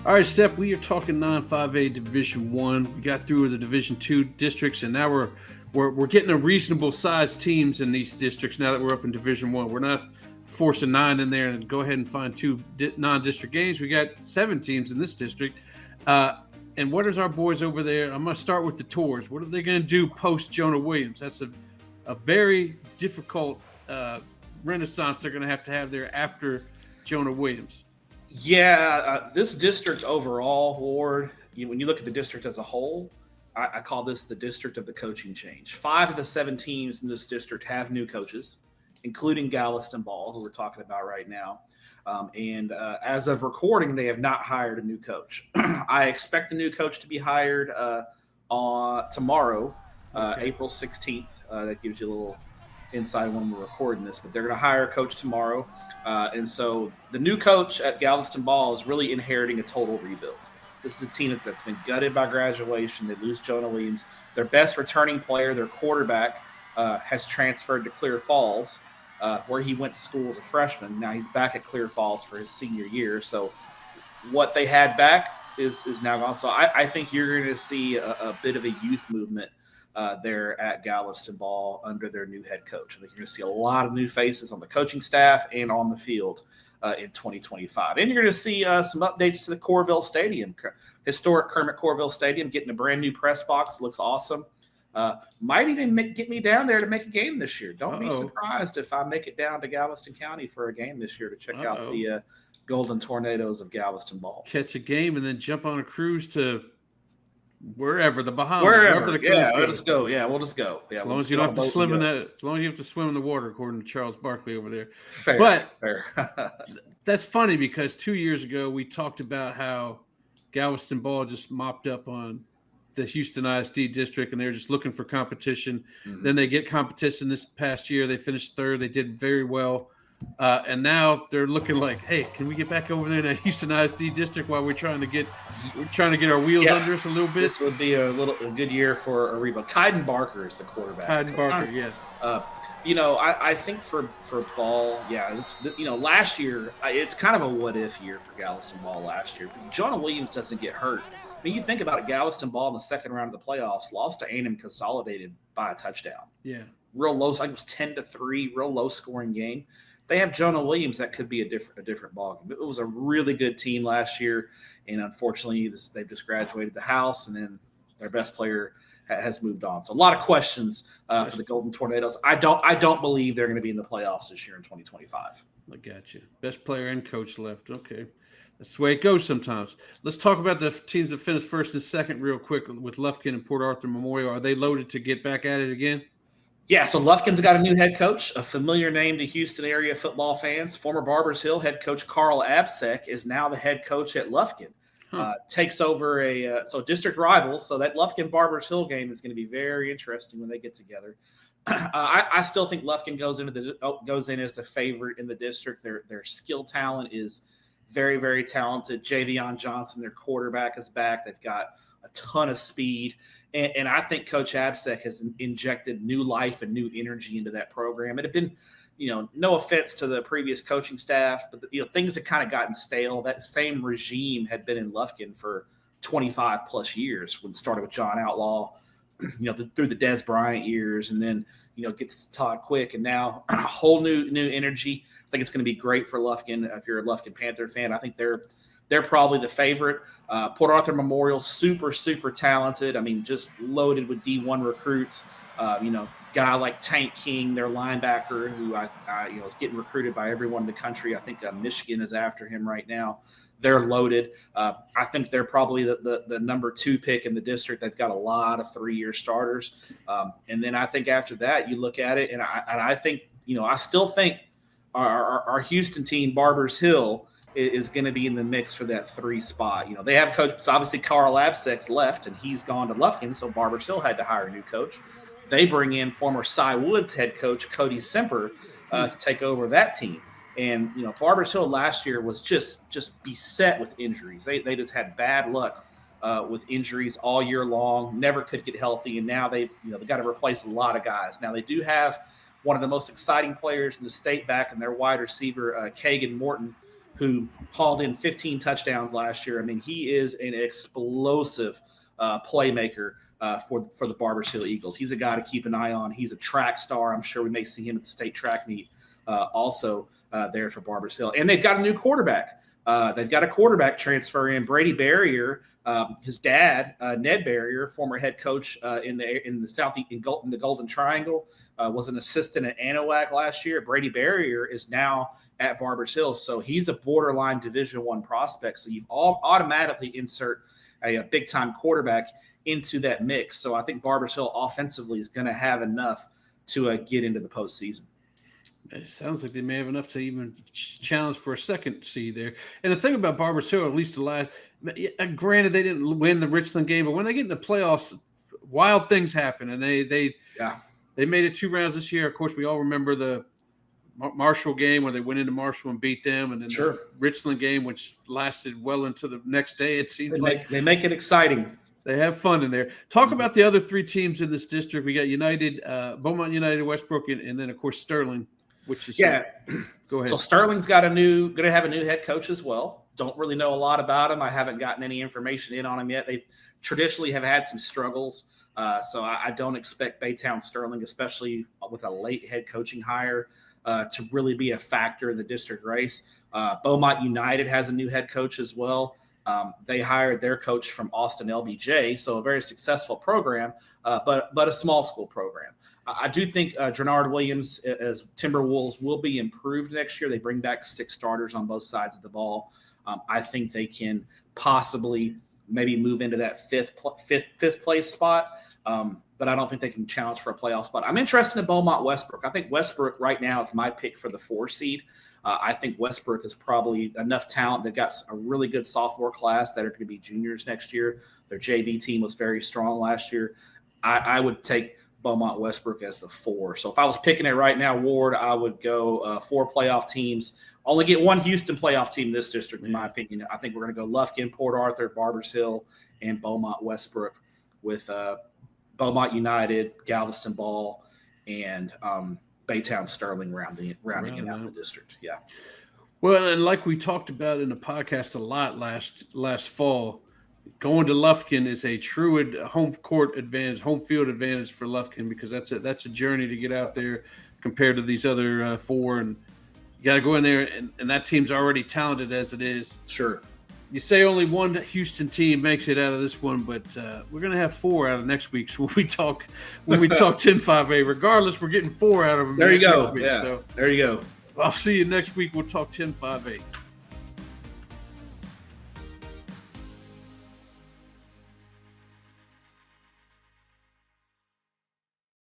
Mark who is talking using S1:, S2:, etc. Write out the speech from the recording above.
S1: All right, Steph, we are talking non-5A Division One. We got through the Division Two districts, and now we're getting a reasonable sized teams in these districts. Now that we're up in Division One, we're not forcing 9 in there and go ahead and find 2 non-district games. We got 7 teams in this district. And what is our boys over there? I'm going to start with the Tours. What are they going to do post Jonah Williams? That's a very difficult renaissance they're going to have there after Jonah Williams.
S2: Yeah, this district overall, Ward, when you look at the district as a whole, I call this the district of the coaching change. 5 of the 7 teams in this district have new coaches, including Galveston Ball, who we're talking about right now. And as of recording, they have not hired a new coach. I expect a new coach to be hired on tomorrow, April 16th. That gives you a little insight when we're recording this, but they're going to hire a coach tomorrow. And so the new coach at Galveston Ball is really inheriting a total rebuild. This is a team that's been gutted by graduation. They lose Jonah Williams. Their best returning player, their quarterback, has transferred to Clear Falls, where he went to school as a freshman. Now he's back at Clear Falls for his senior year. So what they had back is now gone. So I think you're going to see a bit of a youth movement there at Galveston Ball under their new head coach. I think you're going to see a lot of new faces on the coaching staff and on the field in 2025. And you're going to see some updates to the Corville Stadium, historic Kermit Corville Stadium, getting a brand new press box. Looks awesome. Might even get me down there to make a game this year. Don't be surprised if I make it down to Galveston County for a game this year to check out the Golden Tornadoes of Galveston Ball.
S1: Catch a game and then jump on a cruise to wherever, the Bahamas.
S2: Wherever we'll just go. Yeah, we'll just go. Yeah,
S1: as long as you don't have to swim in that. As long as you have to swim in the water, according to Charles Barkley over there.
S2: Fair.
S1: That's funny because 2 years ago we talked about how Galveston Ball just mopped up on the Houston ISD district, and they were just looking for competition. Mm-hmm. Then they get competition this past year. They finished 3rd. They did very well. And now they're looking like, hey, can we get back over there in that Houston ISD district while we're trying to get our wheels under us a little bit?
S2: This would be a good year for Ariba. Kaiden Barker is the quarterback.
S1: Kaiden Barker, yeah.
S2: I think for Ball, last year it's kind of a what if year for Galveston Ball last year because Jonah Williams doesn't get hurt. I mean, you think about it, Galveston Ball in the second round of the playoffs lost to A&M Consolidated by a touchdown.
S1: Yeah,
S2: real low. I think it was 10-3, real low scoring game. They have Jonah Williams. That could be a different ballgame. It was a really good team last year, and unfortunately, they've just graduated the house, and then their best player has moved on. So a lot of questions for the Golden Tornadoes. I don't believe they're going to be in the playoffs this year in 2025.
S1: I got you. Best player and coach left. Okay. That's the way it goes sometimes. Let's talk about the teams that finished first and second real quick with Lufkin and Port Arthur Memorial. Are they loaded to get back at it again?
S2: Yeah, so Lufkin's got a new head coach, a familiar name to Houston area football fans. Former Barbers Hill head coach Carl Absek is now the head coach at Lufkin. Takes over a district rival. So that Lufkin Barbers Hill game is going to be very interesting when they get together. I still think Lufkin goes in as the favorite in the district. Their skill talent is very, very talented. Javion Johnson, their quarterback, is back. They've got a ton of speed. And I think Coach Absek has injected new life and new energy into that program. It had been, no offense to the previous coaching staff, but things had kind of gotten stale. That same regime had been in Lufkin for 25 plus years. When it started with John Outlaw, through the Des Bryant years, and then gets Todd Quick, and now a whole new energy. I think it's going to be great for Lufkin. If you're a Lufkin Panther fan, I think they're probably the favorite. Port Arthur Memorial, super, super talented. I mean, just loaded with D1 recruits. Guy like Tank King, their linebacker, who is getting recruited by everyone in the country. I think Michigan is after him right now. They're loaded. I think they're probably the number 2 pick in the district. They've got a lot of 3-year starters. And then I think after that, you look at it, and I think, I still think our Houston team, Barbers Hill, is going to be in the mix for that 3 spot. They have coach. So obviously Carl Absek's left, and he's gone to Lufkin, so Barbers Hill had to hire a new coach. They bring in former Cy Woods head coach Cody Semper to take over that team. And Barbers Hill last year was just beset with injuries. They just had bad luck with injuries all year long. Never could get healthy, and now they've got to replace a lot of guys. Now they do have one of the most exciting players in the state back, and their wide receiver Kagan Morton, who hauled in 15 touchdowns last year. I mean, he is an explosive playmaker for the Barbers Hill Eagles. He's a guy to keep an eye on. He's a track star. I'm sure we may see him at the state track meet also there for Barbers Hill. And they've got a new quarterback. They've got a quarterback transfer in, Brady Barrier. His dad, Ned Barrier, former head coach in the Southeast in the Golden Triangle, was an assistant at Anahuac last year. Brady Barrier is now at Barbers Hill, so he's a borderline Division I prospect. So you've automatically insert a big time quarterback into that mix. So I think Barbers Hill offensively is going to have enough to get into the postseason.
S1: It sounds like they may have enough to even challenge for a second seed there. And the thing about Barbers Hill, at least the last, granted they didn't win the Richland game, but when they get in the playoffs, wild things happen, and they made it 2 rounds this year. Of course, we all remember the Marshall game where they went into Marshall and beat them, and then the Richland game, which lasted well into the next day. It seems
S2: they make it exciting.
S1: They have fun in there. Talk about the other 3 teams in this district. We got United, Beaumont United, Westbrook, and then of course Sterling. Which is go ahead.
S2: So Sterling's going to have a new head coach as well. Don't really know a lot about him. I haven't gotten any information in on him yet. They traditionally have had some struggles, so I don't expect Baytown Sterling, especially with a late head coaching hire, to really be a factor in the district race. Beaumont United has a new head coach as well. They hired their coach from Austin LBJ, so a very successful program, but a small school program. I do think Drenard Williams as Timberwolves will be improved next year. They bring back 6 starters on both sides of the ball. I think they can possibly maybe move into that fifth place spot, but I don't think they can challenge for a playoff spot. I'm interested in Beaumont Westbrook. I think Westbrook right now is my pick for the 4 seed. I think Westbrook is probably enough talent. They've got a really good sophomore class that are going to be juniors next year. Their JV team was very strong last year. I would take Beaumont Westbrook as the 4. So if I was picking it right now, Ward, I would go 4 playoff teams. Only get 1 Houston playoff team in this district, in my opinion. I think we're going to go Lufkin, Port Arthur, Barbers Hill, and Beaumont Westbrook, with Beaumont United, Galveston Ball, and Baytown Sterling rounding it out in the district. Yeah.
S1: Well, and like we talked about in the podcast a lot last fall, going to Lufkin is a true home field advantage for Lufkin, because that's a journey to get out there compared to these other 4, and you got to go in there, and that team's already talented as it is.
S2: Sure.
S1: You say only 1 Houston team makes it out of this one, but we're going to have 4 out of next week. So when we talk 10-5A, regardless, we're getting 4 out of them.
S2: There you go.
S1: Week,
S2: yeah. So there you go.
S1: I'll see you next week. We'll talk 10-5A.